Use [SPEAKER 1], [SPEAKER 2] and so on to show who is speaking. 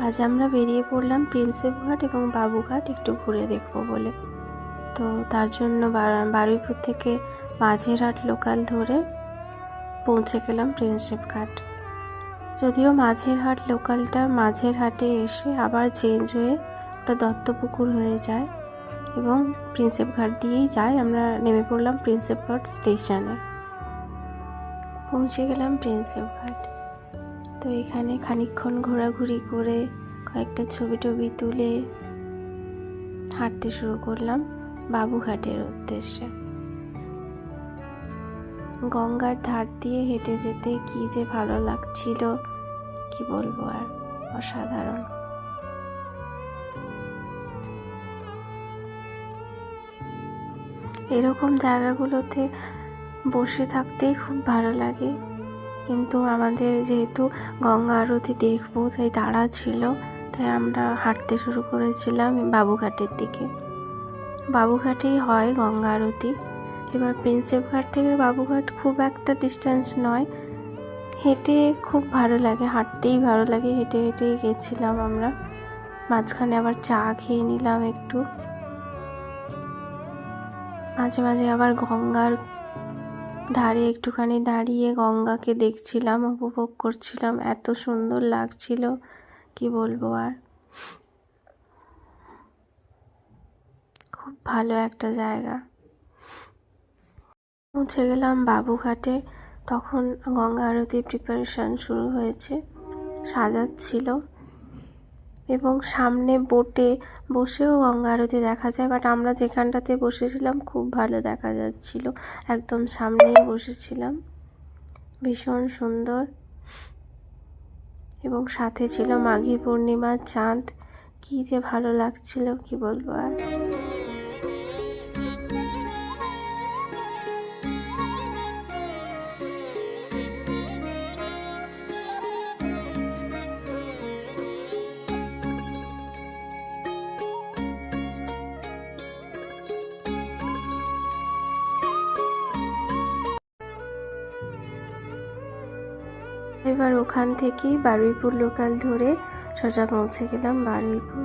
[SPEAKER 1] আজ আমরা বেরিয়ে পড়লাম প্রিন্সেপ ঘাট এবং বাবুঘাট একটু ঘুরে দেখবো বলে। তো তার জন্য বারুইপুর থেকে মাঝেরহাট লোকাল ধরে পৌঁছে গেলাম প্রিন্সেপ ঘাট। যদিও মাঝেরহাট লোকালটা মাঝেরহাটে এসে আবার চেঞ্জ হয়ে ওটা দত্তপুকুর হয়ে যায় এবং প্রিন্সেপ ঘাট দিয়েই যায়। আমরা নেমে পড়লাম প্রিন্সেপ ঘাট স্টেশনে, পৌঁছে গেলাম প্রিন্সেপ ঘাট। তো এখানে খানিকক্ষণ ঘোরাঘুরি করে কয়েকটা ছবি টবি তুলে হাঁটতে শুরু করলাম বাবুঘাটের উদ্দেশ্যে। গঙ্গার ধার দিয়ে হেঁটে যেতে কি যে ভালো লাগছিল, কি বলবো আর, অসাধারণ। এরকম জায়গাগুলোতে বসে থাকতেই খুব ভালো লাগে, কিন্তু আমাদের যেহেতু গঙ্গা আরতি দেখবো তাই তাড়া ছিল, তাই আমরা হাঁটতে শুরু করেছিলাম বাবুঘাটের দিকে। বাবুঘাটেই হয় গঙ্গা আরতি। এবার প্রিন্সেপ ঘাট থেকে বাবুঘাট খুব একটা ডিস্টেন্স নয়, হেঁটে খুব ভালো লাগে, হাঁটতেই ভালো লাগে। হেঁটে হেঁটেই গেছিলাম আমরা। মাঝখানে আবার চা খেয়ে নিলাম একটু। মাঝে মাঝে আবার গঙ্গার ধারে একটুখানি দাঁড়িয়ে গঙ্গাকে দেখছিলাম, উপভোগ করছিলাম। এত সুন্দর লাগছিল, কি বলবো আর। খুব ভালো একটা জায়গা। পৌঁছে গেলাম বাবুঘাটে। তখন গঙ্গা আরতির প্রিপারেশন শুরু হয়েছে, সাজাচ্ছিল এবং সামনে বোটে বসেও গঙ্গা আরতি দেখা যায়। বাট আমরা যেখানটাতে বসেছিলাম খুব ভালো দেখা যাচ্ছিল, একদম সামনেই বসেছিলাম, ভীষণ সুন্দর। এবং সাথে ছিল মাঘী পূর্ণিমার চাঁদ, কি যে ভালো লাগছিল, কি বলবো আর। এবার ওখান থেকেই বারুইপুর লোকাল ধরে সোজা পৌঁছে গেলাম বারুইপুর।